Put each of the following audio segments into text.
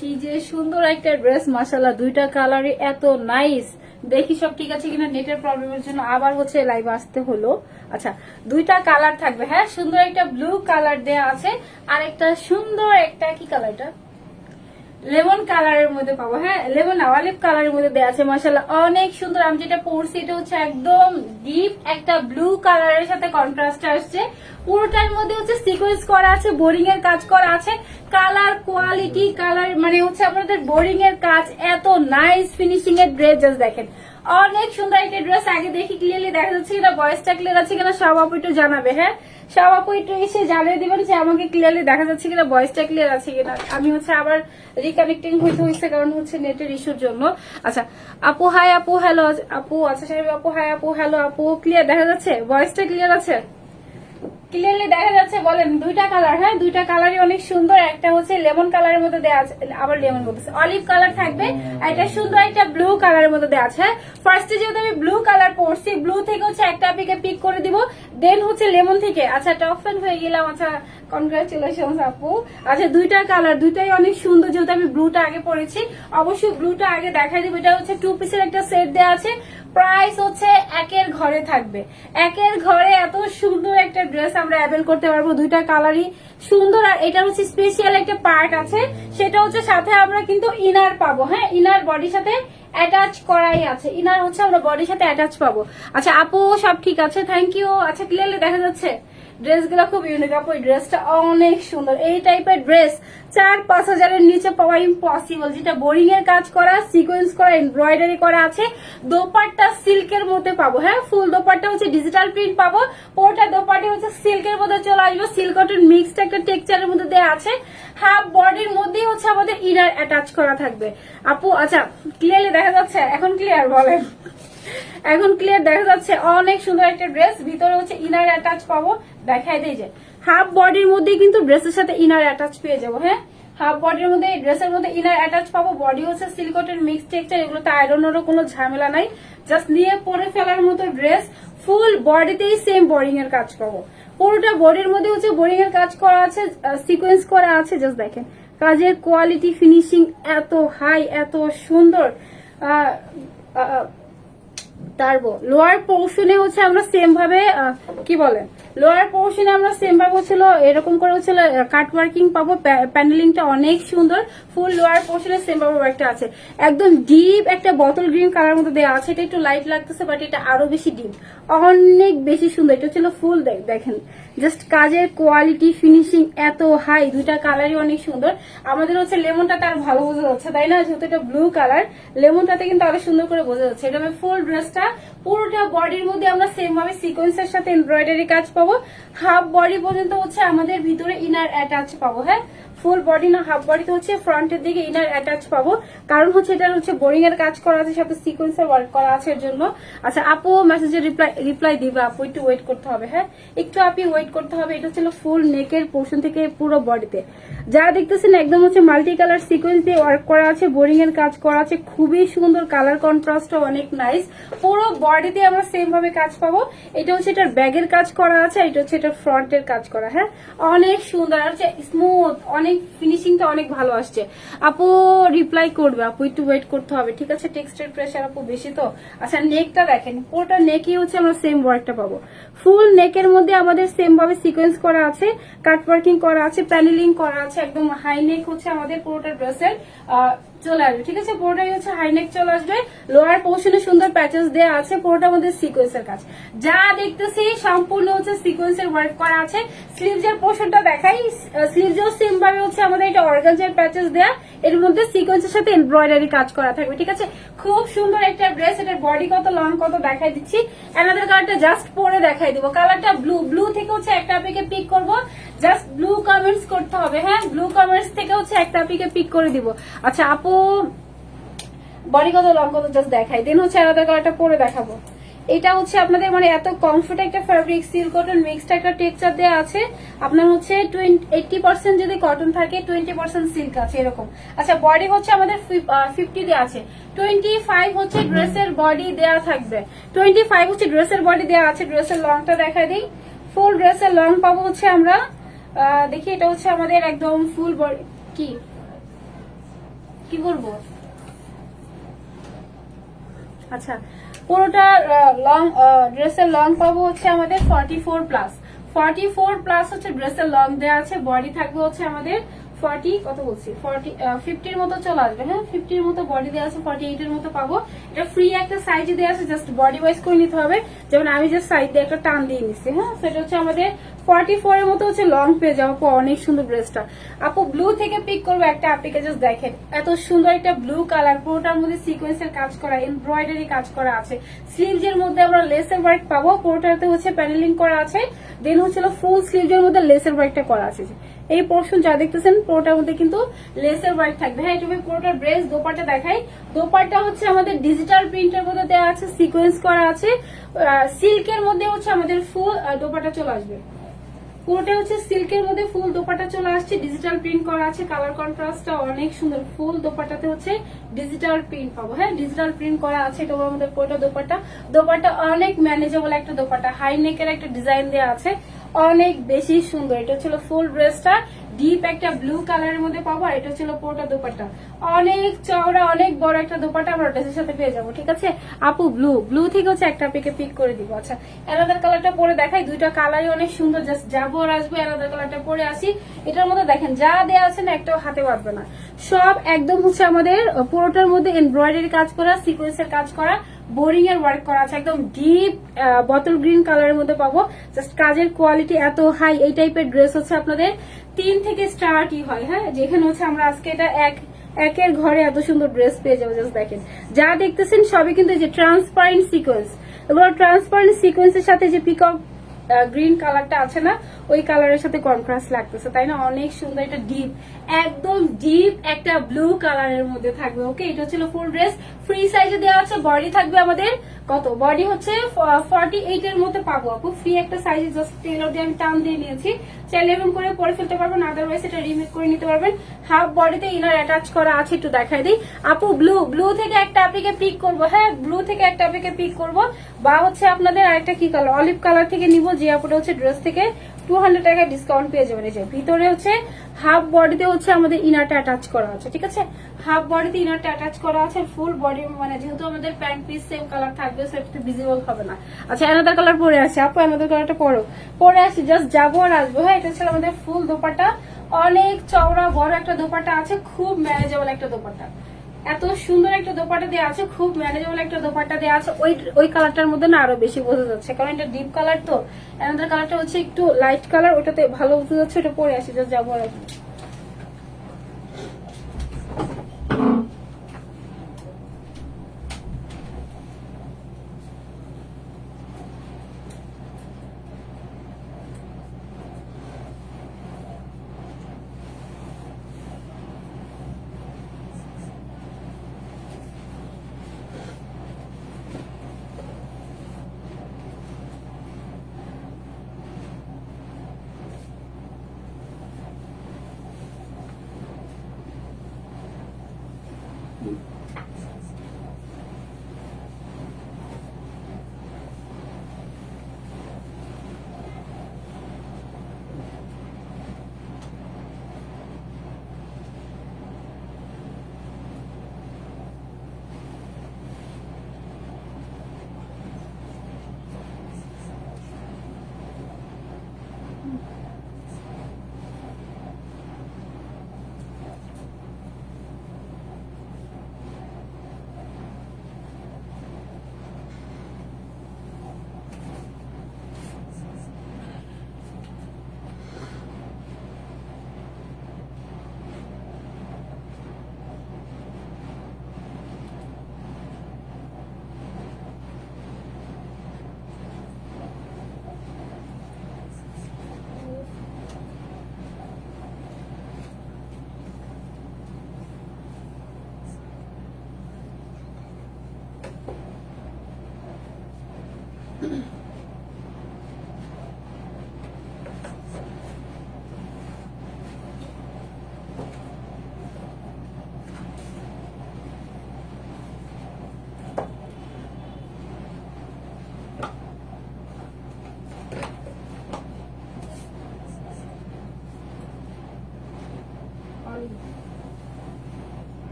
কি যে সুন্দর একটা ড্রেস, মাশাআল্লাহ দুইটা কালারই এত নাইস। দেখি সব ঠিক আছে কিনা, নেটের প্রবলেমের জন্য আবার হচ্ছে লাইভ আসতে হলো। আচ্ছা, দুইটা কালার থাকবে, হ্যাঁ সুন্দর একটা ব্লু কালার দেয়া আছে, আর একটা সুন্দর একটা কি কালারটা লেমন কালারের মধ্যে পাবো, হ্যাঁ লেমন না অলিভ কালারের মধ্যে দেওয়া আছে। মাশাআল্লাহ অনেক সুন্দর। আমি যেটা পরছি এটা হচ্ছে একদম ডিপ একটা ব্লু কালারের সাথে কন্ট্রাস্ট আসছে। পুরোটার মধ্যে হচ্ছে সিকোয়েন্স করা আছে, বোরিং এর কাজ করা আছে। কালার কোয়ালিটি কালার মানে হচ্ছে আপনাদের বোরিং এর কাজ, এত নাইস ফিনিশিং এর ড্রেস। জাস্ট দেখেন অনেক সুন্দর একটা ড্রেস। আগে দেখি ক্লিয়ারলি দেখা যাচ্ছে কিনা, ভয়েসটা ক্লিয়ার আছে কিনা সব আপু একটু জানাবে। হ্যাঁ সব আপু একটু এসে জানিয়ে দিবেন যে আমাকে ক্লিয়ারলি দেখা যাচ্ছে কিনা, ভয়েসটা ক্লিয়ার আছে কিনা। আমি হচ্ছে আবার রিকানেক্টিং হয়েছে কারণ হচ্ছে নেটের ইস্যুর জন্য। আচ্ছা আপু হাই, আপু হ্যালো আপু। আচ্ছা সাহেব আপু হাই, আপু হ্যালো আপু। ক্লিয়ার দেখা যাচ্ছে, ভয়েসটা ক্লিয়ার আছে, ক্লিয়ারলি দেখা যাচ্ছে বলেন। দুইটা কালার, হ্যাঁ দুইটা কালারই অনেক সুন্দর। একটা হচ্ছে লেমন কালারের মধ্যে দেওয়া আছে, আবার লেমন বলতেছে অলিভ কালার থাকবে, আর এটা সুন্দর একটা ব্লু কালারের মধ্যে দেওয়া আছে। ফার্স্টে যেহেতু আমি ব্লু কালার পরছি, ব্লু থেকে হচ্ছে একটা আপিকে পিক করে দিব, দেন হচ্ছে লেমন থেকে। আচ্ছা টপ ফ্যান হয়ে গেলাম। আচ্ছা কনগ্রাচুলেশন আপু। আচ্ছা দুইটা কালার দুইটাই অনেক সুন্দর। যেহেতু আমি ব্লুটা আগে পরেছি, অবশ্যই ব্লুটা আগে দেখাই দিব। এটা হচ্ছে 2 পিসের একটা সেট দেওয়া আছে, প্রাইস হচ্ছে একের ঘরে থাকবে। একের ঘরে এত সুন্দর একটা ড্রেস আমরা অ্যাভেল করতে পারবো, দুইটা কালারই সুন্দর। আর এটা হচ্ছে স্পেশাল একটা পার্ট আছে, সেটা হচ্ছে সাথে আমরা কিন্তু ইনার পাবো, হ্যাঁ ইনার বডির সাথে অ্যাটাচ করাই আছে। ইনার হচ্ছে আমরা বডির সাথে অ্যাটাচ পাবো। আচ্ছা আপু সব ঠিক আছে, থ্যাংক ইউ। আচ্ছা ক্লিয়ারলি দেখা যাচ্ছে, ড্রেসগুলো খুব ইউনিক আপু। এই ড্রেসটা অনেক সুন্দর। এই টাইপের ড্রেস 4-5 হাজারের নিচে পাওয়া ইম্পসিবল। যেটা বোরিং এর কাজ করা, সিকোয়েন্স করা, এমব্রয়ডারি করা আছে। দোপাট্টা সিল্কের মধ্যে পাবো, হ্যাঁ ফুল দোপাট্টা হচ্ছে ডিজিটাল প্রিন্ট পাবো। পুরোটা দোপাট্টা হচ্ছে সিল্কের মধ্যে চলে আসবে, সিল্ক কটন মিক্সড একটা টেক্সচারের মধ্যে দেওয়া আছে। হাফ বডির মধ্যেই হচ্ছে আমাদের ইনার অ্যাটাচ করা থাকবে আপু। আচ্ছা ক্লিয়ারলি দেখা যাচ্ছে এখন, ক্লিয়ার বলেন এখন ক্লিয়ার দেখা যাচ্ছে। অনেক সুন্দর একটা ড্রেস, ভিতরে হচ্ছে ইনার অ্যাটাচ পাবো। দেখাই দেই যে হাফ বডির মধ্যে কিন্তু ড্রেসের সাথে ইনার অ্যাটাচ পেয়ে যাবো, হ্যাঁ হাফ বডির মধ্যে ড্রেসের মধ্যে ইনার অ্যাটাচ পাবো। বডি হচ্ছে সিল্কটের মিক্স টেক্সচার, এগুলোতে আয়রনেরও কোনো ঝামেলা নাই, জাস্ট নিয়ে পরে ফেলার মতো ড্রেস। ফুল বডিতেই সেম বোরিং এর কাজ পাবো। পুরোটা বডির মধ্যে হচ্ছে বোরিং এর কাজ করা আছে, সিকোয়েন্স করা আছে। জাস্ট দেখেন কাজের কোয়ালিটি ফিনিশিং এত হাই, এত সুন্দর। তারপর লোয়ার পোর্শনে হচ্ছে আমরা সেম ভাবে কি বলে, লোয়ার পোর্শনে আমরা সেম ভাবে হচ্ছিল এরকম করে হচ্ছিল কাট ওয়ার্কিং পাবো। প্যানেলিংটা অনেক সুন্দর। ফুল লোয়ার পোর্শনে সেম ভাবে ওয়ার্কটা আছে। একদম ডিপ একটা বটল গ্রিন কালার মধ্যে দেওয়া আছে। এটা একটু লাইট লাগতেছে, বাট এটা আরো বেশি ডিপ, অনেক বেশি সুন্দর। এটা হচ্ছিল ফুল দেখেন জাস্ট কাজের কোয়ালিটি ফিনিশিং এত হাই। দুইটা কালারই অনেক সুন্দর। আমাদের হচ্ছে লেমনটাতে আর ভালো বোঝা যাচ্ছে, তাই না? যেহেতু এটা ব্লু কালার, লেমনটাতে কিন্তু আরো সুন্দর করে বোঝা যাচ্ছে। এটা ফুল ড্রেসটা পুরোটা বডির মধ্যে আমরা সেম ভাবে সিকোয়েন্সের সাথে এমব্রয়ডারি কাজ পাবো। হাফ বডি পর্যন্ত হচ্ছে আমাদের ভিতরে ইনার অ্যাটাচ পাবো, হ্যাঁ ফুল বডি না হাফ বডিতে হচ্ছে ফ্রন্টের দিকে ইনার অ্যাটাচ পাবো, কারণ হচ্ছে এটা হচ্ছে বোরিং এর কাজ করা আছে, সাথে সিকোয়েন্সের ওয়ার্ক করা আছে এর জন্য। আচ্ছা আপু মেসেজের রিপ্লাই দিবে, আপু একটু ওয়েট করতে হবে, হ্যাঁ একটু আপনি ওয়েট করতে হবে। এটা হচ্ছে ফুল নেকের পোর্শন থেকে পুরো বডিতে যা দেখতেছেন একদম হচ্ছে মাল্টি কালার সিকোয়েন্স দিয়ে ওয়ার্ক করা আছে, বোরিং এর কাজ করা আছে, খুবই সুন্দর। কালার কন্ট্রাস্টটা অনেক নাইস। পুরো বডিতে আমরা সেম ভাবে কাজ পাবো। এটা হচ্ছে এটার ব্যাগের কাজ করা আছে, এটা হচ্ছে এটার ফ্রন্টের কাজ করা, হ্যাঁ অনেক সুন্দর। আর হচ্ছে স্মুথ, অনেক ফিনিশিংটা অনেক ভালো আসছে। আপু রিপ্লাই করবে, আপু একটু ওয়েট করতে হবে, ঠিক আছে? টেক্সটের প্রেশার আপু বেশি তো। আচ্ছা নেকটা দেখেন, পুরোটা নেকই হচ্ছে আমরা সেম ওয়ার্কটা পাবো। ফুল নেকের মধ্যে আমাদের সেম ভাবে সিকোয়েন্স করা আছে, কাট ওয়ার্কিং করা আছে, প্যানেলিং করা আছে। একদম হাই নেক হচ্ছে আমাদের পুরোটা ড্রেসের চলে আসবে, ঠিক আছে? পুরোটাই হচ্ছে হাইনেক চলে আসবে। লোয়ার পোর্শনে সুন্দর প্যাচেস দেওয়া আছে, পুরোটার মধ্যে সিকোয়েন্সের কাজ যা দেখতেছি সম্পূর্ণ হচ্ছে সিকোয়েন্সের ওয়ার্ক করা আছে। স্লিভসের পোর্শনটা দেখাই, স্লিভসেও সেম ভাবে হচ্ছে আমাদের এটা অর্গানজার প্যাচেস দেয়া, এর মধ্যে সিকোয়েন্সের সাথে এমব্রয়ডারি কাজ করা থাকবে, ঠিক আছে? খুব সুন্দর একটা ড্রেস। এটার বডি কত, লং কত দেখাই দিচ্ছি। অ্যানাদার কালারটা জাস্ট পরে দেখাই দিব। কালারটা ব্লু, ব্লু থেকে হচ্ছে একটা আপিকে পিক করব, জাস্ট ব্লু কমেন্টস করতে হবে, হ্যাঁ ব্লু কমেন্টস থেকে হচ্ছে একটা আপিকে পিক করে দিব। আচ্ছা আপু বডি কত, লং কত জাস্ট দেখাই, দেন হচ্ছে আলাদা কালারটা পরে দেখাবো। এটা হচ্ছে আপনাদের মানে এত কমফোর্ট একটা ফ্যাব্রিক, সিল্ক কটন মিক্সড একটা টেক্সচার দেওয়া আছে। আপনার হচ্ছে 80% যদি কটন থাকে, 20% সিল্ক আছে এরকম। আচ্ছা বডি হচ্ছে আমাদের 50 দেওয়া আছে, 25 হচ্ছে ড্রেসের বডি দেওয়া থাকবে, 25 হচ্ছে ড্রেসের বডি দেওয়া আছে। ড্রেসের লংটা দেখাই দিই। ফুল ড্রেসের লং পাবো হচ্ছে আমরা দেখি, এটা হচ্ছে আমাদের একদম ফুল বডি কি কি বলবো, আচ্ছা পুরোটা লং ড্রেসের লং পাবো হচ্ছে আমাদের 44 প্লাস। 44 প্লাস হচ্ছে ড্রেসের লং দেওয়া আছে। বডি থাকবে হচ্ছে আমাদের 40 কত বলছি 50 মতো চলে আসবে। হ্যাঁ 50 মতো বডি দেওয়া আছে, 48 মতো পাবো। এটা ফ্রি একটা সাইজ দেওয়া আছে, জাস্ট বডি ওয়াইজ করে নিতে হবে। যেমন আমি জাস্ট সাইড দিয়ে একটা টান দিয়ে নিচ্ছি। হ্যাঁ সেটা হচ্ছে আমাদের 44 এর মতো হচ্ছে লং পেয়ে যাবো। অনেক সুন্দর ড্রেসটা। আপু ব্লু থেকে পিক করবো একটা, আপনাকে জাস্ট দেখেন এত সুন্দর একটা ব্লু কালার, পুরোটার মধ্যে সিকোয়েন্সের কাজ করা, এমব্রয়ডারি কাজ করা আছে। স্লিভস এর মধ্যে আমরা লেসের ওয়ার্ক পাবো, পুরোটাতে হচ্ছে প্যানেলিং করা আছে। দেন হচ্ছে ফুল স্লিভস এর মধ্যে লেসের ওয়ার্কটা করা আছে। এই পোর্শন যা দেখতেছেন পুরোটার মধ্যে কিন্তু লেসের ওয়ার্ক থাকবে। হ্যাঁ এটা পুরোটা ড্রেস। দোপাট্টা দেখাই, দোপাট্টা হচ্ছে আমাদের ডিজিটাল প্রিন্টের মধ্যে দেওয়া আছে, সিকোয়েন্স করা আছে। সিল্কের মধ্যে হচ্ছে আমাদের ফুল দোপাট্টা চলে আসবে। পুরোটা হচ্ছে সিল্কের মধ্যে ফুল দোপাট্টা চলে আসছে, ডিজিটাল প্রিন্ট করা আছে। কালার কন্ট্রাস্টটা অনেক সুন্দর। ফুল দোপাট্টাতে হচ্ছে ডিজিটাল প্রিন্ট পাবো। হ্যাঁ ডিজিটাল প্রিন্ট করা আছে। এটা আমাদের পুরোটা দোপাট্টা। দোপাট্টা অনেক ম্যানেজেবল একটা দোপাট্টা, হাই নেকের একটা ডিজাইন দেওয়া আছে, অনেক বেশি সুন্দর। এটা ছিল ফুল ড্রেসটা, ডিপ একটা ব্লু কালারের মধ্যে পাবো। আর এটা ছিল পুরোটা দোপাট্টা, অনেক চওড়া অনেক বড় একটা দোপাট্টা আমরা ড্রেসের সাথে পেয়ে যাবো। ঠিক আছে আপু, ব্লু থেকে হচ্ছে একটা পেকে পিক করে দিব। আচ্ছা অ্যানাদার কালারটা পরে দেখাই। দুইটা কালারই অনেক সুন্দর, জাস্ট যাবো আর আসবো। অ্যানাদার কালারটা পরে আসি। এটার মধ্যে দেখেন যা দেওয়া আছে না একটাও হাতে বাঁধবে না, সব একদম হচ্ছে আমাদের পুরোটার মধ্যে এমব্রয়ডারি কাজ করা, সিকোয়েন্সের কাজ করা, বোরিং এর ওয়ার্ক করা আছে। একদম ডিপ বটল গ্রিন কালারের মধ্যে পাবো। জাস্ট কাজের কোয়ালিটি এত হাই। এই টাইপের ড্রেস হচ্ছে আপনাদের 3 থেকে স্টার্টই হয়। হ্যাঁ যেখানে হচ্ছে আমরা আজকে এটা একের ঘরে এত সুন্দর ড্রেস পেয়ে যাবো। জাস্ট দেখেন যা দেখতেছেন সবই কিন্তু যে ট্রান্সপারেন্ট সিকোয়েন্স। এগুলো ট্রান্সপারেন্ট সিকোয়েন্সের সাথে যে পিকক গ্রিন কালারটা আছে না, ওই কালারের সাথে কন্ট্রাস্ট লাগতেছে, তাই না? অনেক সুন্দর। এটা ডিপ, একদম ডিপ একটা ব্লু কালারের মধ্যে থাকবে। ওকে এটা ছিল ফুল ড্রেস, ফ্রি সাইজে দেওয়া আছে। বডি থাকবে আমাদের কত, বডি হচ্ছে 48 এর মধ্যে পাবো আপু। ফ্রি একটা সাইজে জাস্ট টেলর দিয়ে আমি টান দিয়ে নিয়েছি। চাইলে এরকম করে পরে ফেলতে পারবেন, আদারওয়াইজ এটা রিমেক করে নিতে পারবেন। হাফ বডিতে ইনার অ্যাটাচ করা আছে, একটু দেখাই দিই আপু। ব্লু থেকে একটা আপনাকে পিক করবো। হ্যাঁ ব্লু থেকে একটা আপনাকে পিক করবো, বা হচ্ছে আপনাদের আরেকটা কি কালার, অলিভ কালার থেকে নিবো। যে আপুটা হচ্ছে ড্রেস থেকে 200 টাকা ডিসকাউন্ট পেয়ে যাবেন। এই যে ভিতরে হচ্ছে হাফ বডিতে হচ্ছে আমাদের ইনারটা অ্যাটাচ করা আছে। ঠিক আছে হাফ বডিতে ইনারটা অ্যাটাচ করা আছে। ফুল বডি মানে যেহেতু আমাদের প্যান্ট পিস সেম কালার থাকবে, সেটা ভিজিবল হবে না। আচ্ছা অ্যানাদার কালার পরে আসি আপু, অ্যানাদার কালারটা পরে আসি, জাস্ট যাবো আর আসবো। হ্যাঁ এটা ছিল আমাদের ফুল দোপাট্টা, অনেক চওড়া বড় একটা দোপাট্টা আছে, খুব ম্যানেজেবল একটা দোপাট্টা। এত সুন্দর একটা দোপাট্টা দেওয়া আছে, খুব ম্যানেজেবল একটা দোপাট্টা দেওয়া আছে। ওই কালারটার মধ্যে না আরো বেশি বোঝা যাচ্ছে, কারণ এটা ডিপ কালার তো। অ্যানাদার কালারটা হচ্ছে একটু লাইট কালার, ওটাতে ভালো বোঝা যাচ্ছে। ওটা পরে আসি, জাস্ট যাবো আর আসবো।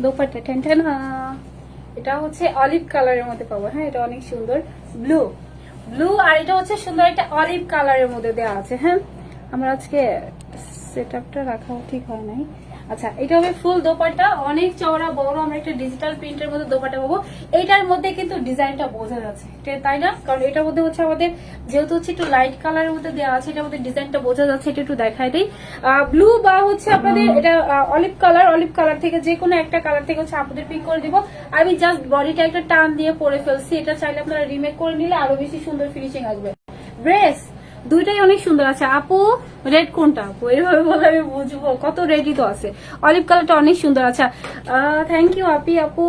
দোপাট্টা টেনটেনা, এটা হচ্ছে অলিভ কালারের মধ্যে পাবো। হ্যাঁ, এটা অনেক সুন্দর ব্লু ব্লু, আর এটা হচ্ছে সুন্দর একটা অলিভ কালারের মধ্যে দেওয়া আছে। হ্যাঁ, আমরা আজকে সেটআপটা রাখা ঠিক হয় নাই। আচ্ছা, এটা হবে ফুল দোপাট্টা, অনেক চওড়া বড়, আমরা একটা ডিজিটাল প্রিন্টের মধ্যে দোপাট্টা পাবো। এইটার মধ্যে কিন্তু ডিজাইনটা বোঝা যাচ্ছে, তাই না? কারণ এটার মধ্যে হচ্ছে আমাদের যেহেতু হচ্ছে একটু লাইট কালারের মধ্যে দেওয়া আছে, এটার মধ্যে ডিজাইনটা বোঝা যাচ্ছে। এটা একটু দেখাই দিই, ব্লু বা হচ্ছে আপনাদের এটা অলিভ কালার থেকে যে কোনো একটা কালার থেকে হচ্ছে আপনাদের পিক করে দিব। আমি জাস্ট বডিটা একটা টান দিয়ে পরে ফেলছি, এটা চাইলে আপনারা রিমেক করে নিলে আরো বেশি সুন্দর ফিনিশিং আসবে। ড্রেস দুইটাই অনেক সুন্দর আছে। আপু রেড কোনটা আপু? এইভাবে বলে আমি বুঝবো, কত রেডি তো আছে। অলিভ কালারটা অনেক সুন্দর। আচ্ছা, থ্যাংক ইউ আপি। আপু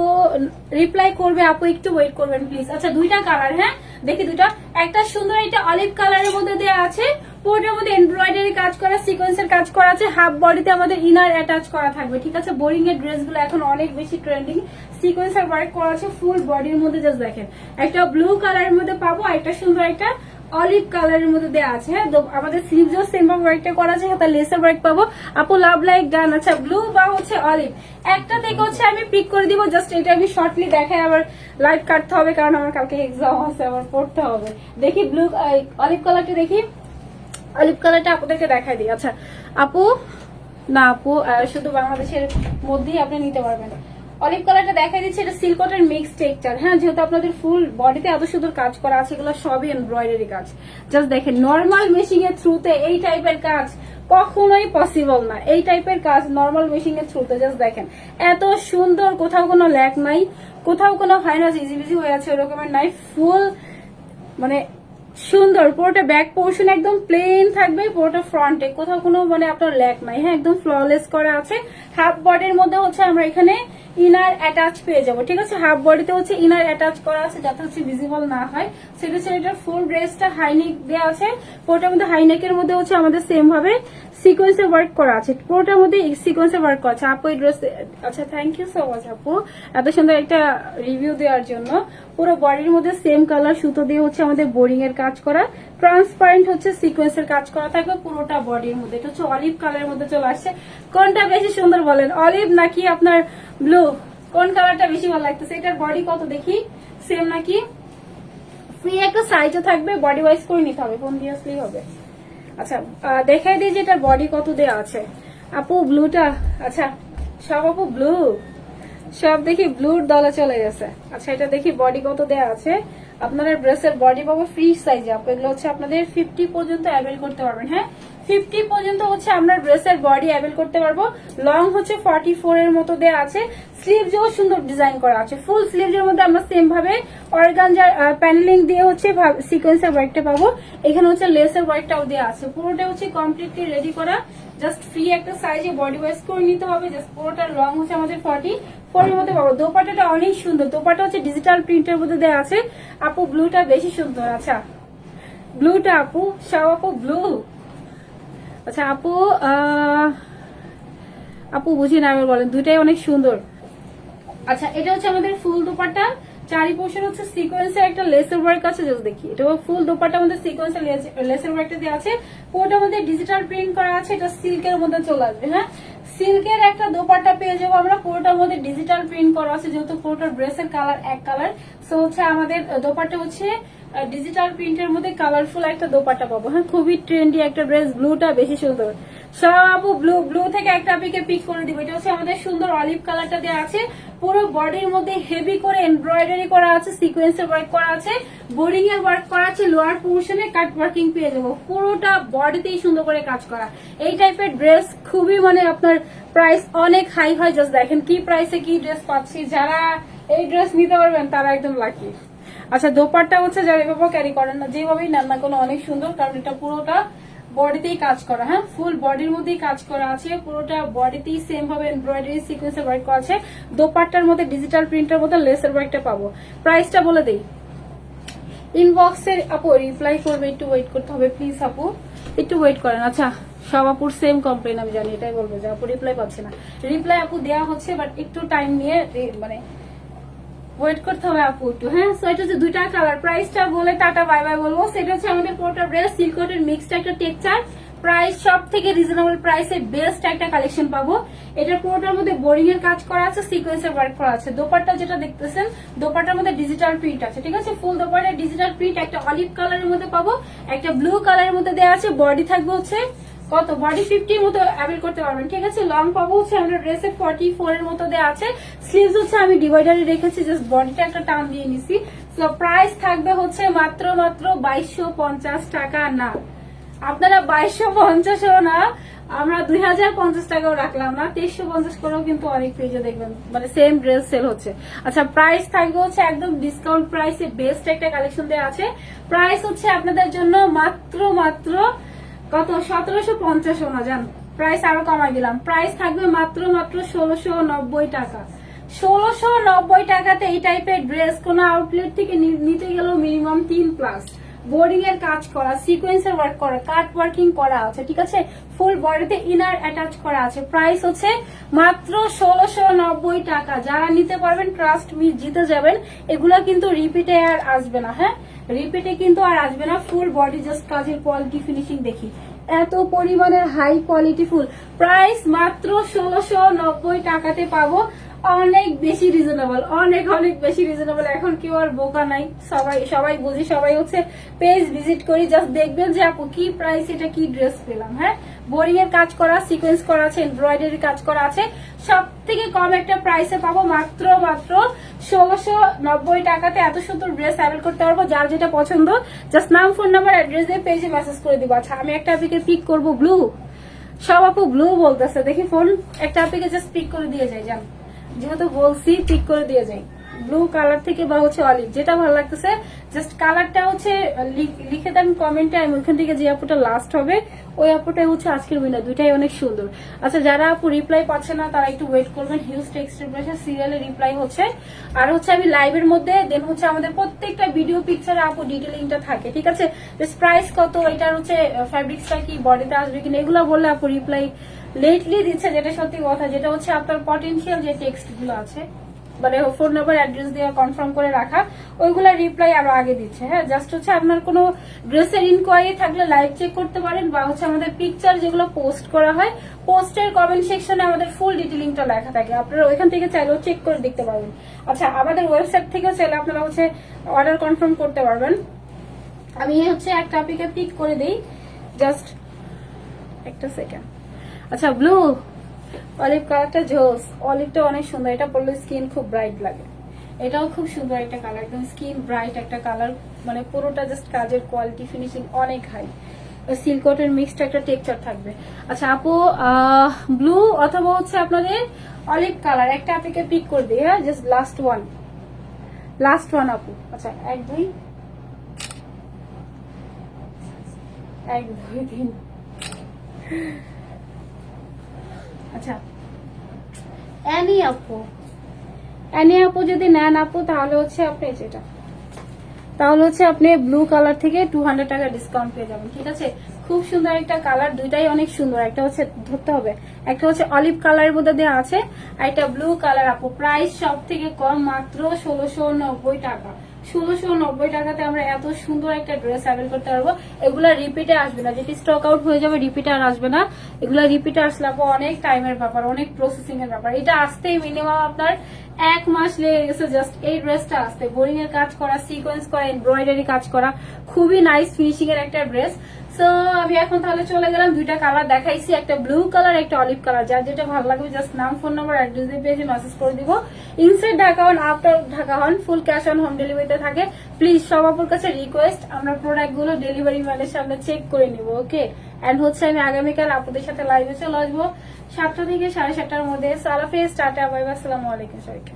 রিপ্লাই করবে, আপু একটু ওয়েট করবেন প্লিজ। আচ্ছা, দুইটা কালার, হ্যাঁ দেখি দুইটা। একটা সুন্দর এটা অলিভ কালারের মধ্যে দেওয়া আছে, পুরোটার মধ্যে এমব্রয়ডারি কাজ করা, সিকোয়েন্সের কাজ করা আছে, হাফ বডিতে আমাদের ইনার অ্যাটাচ করা থাকবে। ঠিক আছে, বোরিং এর ড্রেসগুলো এখন অনেক বেশি ট্রেন্ডিং, সিকোয়েন্সের ওয়ার্ক করা আছে ফুল বডির মধ্যে। জাস্ট দেখেন, একটা ব্লু কালারের মধ্যে পাবো, একটা সুন্দর একটা অলিভ কালারের মধ্যে দেওয়া আছে। হ্যাঁ, আমাদের স্লিভসও সেম ভাবে ওয়ার্কটা করা আছে, হাতে লেসার ওয়ার্ক পাবো। আপু লাভ লাইক ডান। আচ্ছা, ব্লু বা হচ্ছে অলিভ একটা থেকে হচ্ছে আমি পিক করে দিব। জাস্ট এটা আমি শর্টলি দেখাই, আবার লাইট কাটতে হবে কারণ আমার কালকে এক্সাম আছে, আবার পড়তে হবে। দেখি ব্লু অলিভ কালারটা, দেখি অলিভ কালারটা আপনাদেরকে দেখাই দিই। আচ্ছা আপু, না আপু শুধু বাংলাদেশের মধ্যেই আপনি নিতে পারবেন। অলিভ কালারটা দেখাই দিচ্ছি, এটা সিল্ক কটন মিক্স টেক্সচার। হ্যাঁ, যেহেতু আপনাদের ফুল বডিতে এত সুন্দর কাজ করা আছে, এগুলো সবই এমব্রয়ডারি কাজ। জাস্ট দেখেন, নর্মাল মেশিং এর থ্রুতে এই টাইপের কাজ কখনোই পসিবল না। এই টাইপের কাজ নর্মাল মেশিং এর থ্রুতে জাস্ট দেখেন এত সুন্দর, কোথাও কোনো ল্যাক নাই, কোথাও কোনো ফাইনাস ইজি হয়ে আছে ওরকমের নাই। ফুল মানে সুন্দর, পুরোটা ব্যাক পোর্শন একদম প্লেন থাকবে, পুরোটা ফ্রন্টে কোথাও কোনো মানে আপনার ল্যাক নাই। হ্যাঁ, একদম ফ্ললেস করা আছে। হাফ বডির মধ্যে হচ্ছে আমরা এখানে ইনার অ্যাটাচ পেয়ে যাবো। ঠিক আছে, হাফ বডিতে হচ্ছে ইনার অ্যাটাচ করা আছে যাতে হচ্ছে ভিজিবল না হয়। সেটা হচ্ছে এটার ফুল ড্রেসটা হাইনেক দেওয়া আছে, পুরোটার মধ্যে হাইনেকের মধ্যে হচ্ছে আমাদের সেম ভাবে সিকোয়েন্সের ওয়ার্ক করা আছে, পুরোটার মধ্যে সিকোয়েন্সের ওয়ার্ক করা আছে। আপু এই ড্রেস, আচ্ছা থ্যাংক ইউ সো মাচ আপু এত সুন্দর একটা রিভিউ দেওয়ার জন্য। পুরো বডির মধ্যে সেম কালার সুতো দিয়ে হচ্ছে আমাদের বোরিং এর কাজ করা, ট্রান্সপারেন্ট হচ্ছে সিকোয়েন্সের কাজ করা থাকবে পুরোটা বডির মধ্যে। এটা হচ্ছে অলিভ কালারের মধ্যে চলে আসছে। কোনটা বেশি সুন্দর বলেন, অলিভ নাকি আপনার ব্লু? কোন কালারটা বেশি ভালো লাগতেছে? এটার বডি কত দেখি, সেম নাকি? ফ্রি একটা সাইজও থাকবে, বডি ওয়াইজ করে নিতে হবে, কোন দিয়ে আসলেই হবে। আচ্ছা, দেখাই দিই যে এটার বডি কত দেওয়া আছে। আপু ব্লুটা, আচ্ছা সব আপু ব্লু, সব দেখি ব্লুর দলে চলে গেছে। আচ্ছা, এটা দেখি বডি কত দেওয়া আছে। আপনারা ড্রেসের বডি পাবো ফ্রি সাইজে। আপু এগুলো হচ্ছে আপনাদের 50 পর্যন্ত অ্যাভেল করতে পারবেন। হ্যাঁ, 50 পর্যন্ত হচ্ছে আমরা ড্রেসের বডি অ্যাভেল করতে পারবো। লং হচ্ছে 44 এর মতো দেওয়া আছে। স্লিভসও সুন্দর ডিজাইন করা আছে। ফুল স্লিভসের মধ্যে আমরা সেম ভাবে অর্গানজার প্যানেলিং দিয়ে হচ্ছে সিকোয়েন্সের ওয়ার্কটা পাবো। এখানে হচ্ছে লেসের ওয়ার্কটাও দেওয়া আছে। পুরোটা হচ্ছে কমপ্লিটলি রেডি করা, জাস্ট ফ্রি একটা সাইজে বডি ওয়াইজ করে নিতে হবে। জাস্ট পুরোটার লং হচ্ছে আমাদের 44 এর মধ্যে পাবো। দোপাট্টাটা অনেক সুন্দর, দোপাট্টা হচ্ছে ডিজিটাল প্রিন্টের মধ্যে দেওয়া আছে। আপু ব্লুটা বেশি সুন্দর। আচ্ছা, ব্লুটা আপু, সব আপু ব্লু। আচ্ছা আপু, আপু বুঝি না, আবার বলেন। দুইটাই অনেক সুন্দর। আচ্ছা, এটা হচ্ছে আমাদের ফুল দোপাট্টা, চারি পোর্শন হচ্ছে সিকোয়েন্সের একটা লেসের ওয়ার্ক আছে। জাস্ট দেখি, এটা ফুল দোপাট্টার মধ্যে সিকোয়েন্সের লেসের ওয়ার্কটা দেওয়া আছে, পুরোটার মধ্যে ডিজিটাল প্রিন্ট করা আছে। এটা সিল্কের মধ্যে চলে আসবে। হ্যাঁ, সিল্কের একটা দোপাট্টা পেয়ে যাবো আমরা, পুরোটার মধ্যে ডিজিটাল প্রিন্ট করা আছে। যেহেতু পুরোটা ড্রেসের কালার এক কালার, সো হচ্ছে আমাদের দোপাট্টা হচ্ছে ডিজিটাল প্রিন্টের মধ্যে কালারফুল একটা দোপাট্টা পাবো। হ্যাঁ, খুবই ট্রেন্ডি একটা ড্রেস। ব্লুটা বেশি সুন্দর। সব আপু ব্লু, ব্লু থেকে একটা আপিকে পিক করে দিব। এটা হচ্ছে আমাদের সুন্দর অলিভ কালারটা দেওয়া আছে। পুরো বডির মধ্যে হেভি করে এমব্রয়ডারি করা আছে, সিকোয়েন্সের ওয়ার্ক করা আছে, বোরিং এর ওয়ার্ক করা আছে। লোয়ার পোর্শনে কাট ওয়ার্কিং পেয়ে যাবো। পুরোটা বডিতেই সুন্দর করে কাজ করা। এই টাইপের ড্রেস খুবই মানে আপনার প্রাইস অনেক হাই হয়। জাস্ট দেখেন কি প্রাইসে কি ড্রেস পাচ্ছি। যারা এই ড্রেস নিতে পারবেন তারা একদম লাকি। আচ্ছা, দোপাট্টা হচ্ছে যারা এভাবে ক্যারি করেন না, যেভাবেই নেন না কোনো, অনেক সুন্দর, কারণ এটা পুরোটা বডিতেই কাজ করা। হ্যাঁ, ফুল বডির মধ্যেই কাজ করা আছে, পুরোটা বডিতেই সেম ভাবে এমব্রয়ডারি সিকোয়েন্সের ওয়ার্ক করা আছে। দোপাট্টার মধ্যে ডিজিটাল প্রিন্টের মধ্যে লেসের ওয়ার্কটা পাবো। প্রাইসটা বলে দেই, ইনবক্সের আপু রিপ্লাই করবে, একটু ওয়েট করতে হবে প্লিজ আপু, একটু ওয়েট করেন। আচ্ছা, সব আপুর সেম কমপ্লেন, আমি জানি, এটাই বলবো যে আপু রিপ্লাই পাচ্ছে না। রিপ্লাই আপু দেওয়া হচ্ছে, বাট একটু টাইম নিয়ে মানে ওয়েট করতে হবে আপু একটু। হ্যাঁ, সো এটা হচ্ছে দুইটা কালার। প্রাইসটা বলে টাটা বাই বাই বলবো। সেটা হচ্ছে আমাদের পুরোটা ড্রেস সিল্ক কটন মিক্সড একটা টেক্সচার, প্রাইস সব থেকে রিজনেবল প্রাইসে বেস্ট একটা কালেকশন পাবো। এটার পুরোটার মধ্যে বোরিং এর কাজ করা আছে, সিকোয়েন্সের ওয়ার্ক করা আছে। দোপাট্টা যেটা দেখতেছেন, দোপাট্টার মধ্যে ডিজিটাল প্রিন্ট আছে, ঠিক আছে। ফুল দোপাট্টা ডিজিটাল প্রিন্ট একটা অলিভ কালারের মধ্যে পাবো, একটা ব্লু কালারের মধ্যে দেওয়া আছে। বডি থাকবে হচ্ছে কত, বডি 50 এর মতো অ্যাভেল করতে পারবেন, ঠিক আছে। লং পাবো হচ্ছে আমরা ড্রেসে 44 এর মতো দেওয়া আছে। স্লিভস হচ্ছে আমি ডিভাইডারে রেখেছি, জাস্ট বডিটা একটা টান দিয়ে নিছি। তো প্রাইস থাকবে হচ্ছে মাত্র 2250 টাকা। না, আপনারা 2250 না, আমরা 2050 টাকাও রাখলাম না, 2350 করেও কিন্তু অনেক পেজে দেখবেন মানে সেম ড্রেস সেল হচ্ছে। আচ্ছা, প্রাইস থাকবে হচ্ছে একদম ডিসকাউন্ট প্রাইসে বেস্ট একটা কালেকশন দেওয়া আছে। প্রাইস হচ্ছে আপনাদের জন্য মাত্র কত, 1750 না জান, প্রাইস আরো কমাই দিলাম। প্রাইস থাকবে মাত্র 1690 টাকা। 1690 টাকাতে এই টাইপের ড্রেস কোন আউটলেট থেকে নিতে গেলেও মিনিমাম 3+। বোর্ডিং এর কাজ করা, সিকোয়েন্সের ওয়ার্ক করা, কাট ওয়ার্কিং করা আছে, ঠিক আছে। ফুল বডিতে ইনার অ্যাটাচ করা আছে। প্রাইস হচ্ছে মাত্র 1690 টাকা। যারা নিতে পারবেন ট্রাস্ট মি জিতে যাবেন। এগুলা কিন্তু রিপিটে আর আসবে না, হ্যাঁ, রিপিটে কিন্তু আর আসবে না। ফুল বডি জাস্ট কাজের কোয়ালিটি ফিনিশিং দেখি, এত পরিমাণের হাই কোয়ালিটি ফুল। প্রাইস মাত্র 1690 টাকাতে পাবো। অনেক বেশি রিজনেবল, অনেক বেশি রিজনেবল। এখন কেউ আর বোকা নাই, সবাই বুঝি, সবাই হচ্ছে পেজ ভিজিট করি, জাস্ট দেখবেন যে আপু কি প্রাইস, এটা কি ড্রেস পেলাম। হ্যাঁ, বোরিং এর কাজ করা, সিকোয়েন্স করা আছে, এমব্রয়ডারি কাজ করা আছে। সব থেকে কম একটা প্রাইসে পাবো মাত্র 1690 টাকাতে। এত সুন্দর ড্রেস অ্যাভেল করতে পারবো। যার যেটা পছন্দ জাস্ট নাম, ফোন নাম্বার, অ্যাড্রেস দিয়ে পেজে মেসেজ করে দিব। আচ্ছা, আমি একটা আপুকে পিক করবো ব্লু, সব আপু ব্লু বলতেছে, দেখি ফোন, একটা আপুকে জাস্ট পিক করে দিয়ে যায়, জান, যেহেতু বলছি পিক করে দিয়ে যাই। ব্লু কালার থেকে বা হচ্ছে অলিভ, যেটা ভালো লাগতেছে জাস্ট কালারটা হচ্ছে লিখে দেন কমেন্টে। আমি ওইখান থেকে যে আপুটা লাস্ট হবে ওই আপুটাই হচ্ছে আজকের উইনার। দুইটাই অনেক সুন্দর। আচ্ছা, যারা আপু রিপ্লাই পাচ্ছে না তারা একটু ওয়েট করবেন। হিউজ টেক্সটাইল সিরিয়ালে রিপ্লাই হচ্ছে। আর হচ্ছে আমি লাইভের মধ্যে দেন হচ্ছে আমাদের প্রত্যেকটা ভিডিও পিকচারে আপু ডিটেলিংটা থাকে, ঠিক আছে। প্রাইস কত, এটার হচ্ছে ফ্যাব্রিক্সটা কি, বডিতে আসবে কিনা, এগুলো বললে আপু রিপ্লাই লেটলি দিচ্ছে, যেটা সত্যি কথা। যেটা হচ্ছে আপনার পটেনশিয়াল যে টেক্সট গুলো আছে, মানে ফোন নাম্বার, অ্যাড্রেস দিয়ে কনফার্ম করে রাখা, ওইগুলা রিপ্লাই আরো আগে দিচ্ছে। হ্যাঁ, জাস্ট হচ্ছে আপনার কোনো ড্রেসের ইনকোয়ারি থাকলে লাইভ চেক করতে পারেন, বা হচ্ছে আমাদের পিকচার যেগুলো পোস্ট করা হয়, পোস্টের কমেন্ট সেকশনে আমাদের ফুল ডিটেলিংটা লেখা থাকে, আপনারা ওইখান থেকে চাইলেও চেক করে দেখতে পারবেন। আচ্ছা, আমাদের ওয়েবসাইট থেকেও চাইলে আপনারা হচ্ছে অর্ডার কনফার্ম করতে পারবেন। আমি হচ্ছে একটা টপিকে পিক করে দিই, জাস্ট একটা সেকেন্ড। আচ্ছা, ব্লু অলিভ কালারটা জোস, অলিভটা অনেক সুন্দর, এটা পরলে স্কিন খুব ব্রাইট লাগে। এটাও খুব সুন্দর একটা কালার, একদম স্কিন ব্রাইট একটা কালার, মানে পুরোটা জাস্ট কাজের কোয়ালিটি ফিনিশিং অনেক হাই। সিল্কটের মিক্সড একটা টেক্সচার থাকবে। আচ্ছা আপু, ব্লু অথবা হচ্ছে আপনাদের অলিভ কালার একটা আপনাকে পিক করে দিই। হ্যাঁ, জাস্ট লাস্ট ওয়ান আপু। আচ্ছা, 1 2 1 2 3। আচ্ছা, অ্যানি আপু যদি নেন আপু, তাহলে হচ্ছে আপনি যেটা, তাহলে হচ্ছে আপনি ব্লু কালার থেকে 200 টাকা ডিসকাউন্ট পেয়ে যাবেন, ঠিক আছে। খুব সুন্দর একটা কালার, দুইটাই অনেক সুন্দর। একটা হচ্ছে ধরতে হবে, একটা হচ্ছে অলিভ কালারের মধ্যে দেওয়া আছে, আর একটা ব্লু কালার আপু। প্রাইস সব থেকে কম, মাত্র 1690 টাকা। 1690 টাকাতে আমরা এত সুন্দর একটা ড্রেস অ্যাভেল করতে পারবো। এগুলা রিপিটে আসবে না, যেটি স্টক আউট হয়ে যাবে রিপিটে আর আসবে না। এগুলা রিপিটে আসলে আপু অনেক টাইমের ব্যাপার, অনেক প্রসেসিং এর ব্যাপার। এটা আসতেই মিনিমাম আপনার 1 মাস লেগে গেছে জাস্ট এই ড্রেসটা আসতে। বোরিং এর কাজ করা, সিকোয়েন্স করা, এমব্রয়ডারি কাজ করা, খুবই নাইস ফিনিশিং এর একটা ড্রেস। সো আমি এখন তাহলে চলে গেলাম, দুইটা কালার দেখাইছি, একটা ব্লু কালার, একটা অলিভ কালার। যার যেটা ভালো লাগবে জাস্ট নাম, ফোন নাম্বার, অ্যাড্রেস দিয়ে পেজে মেসেজ করে দিব। ইনসাইড ঢাকা হন, আউটার ঢাকা হন, ফুল ক্যাশ অন হোম ডেলিভারিতে থাকে। প্লিজ সব আপুর কাছে রিকোয়েস্ট, আমরা প্রোডাক্ট গুলো ডেলিভারি ম্যানের সামনে চেক করে নিব, ওকে। এন্ড হচ্ছে আমি আগামীকাল আপুদের সাথে লাইভে চলে আসবো 7টা থেকে 7:30টার মধ্যে। সালাফে স্টার্ট, বাই বাই, আসসালামু আলাইকুম সবাইকে।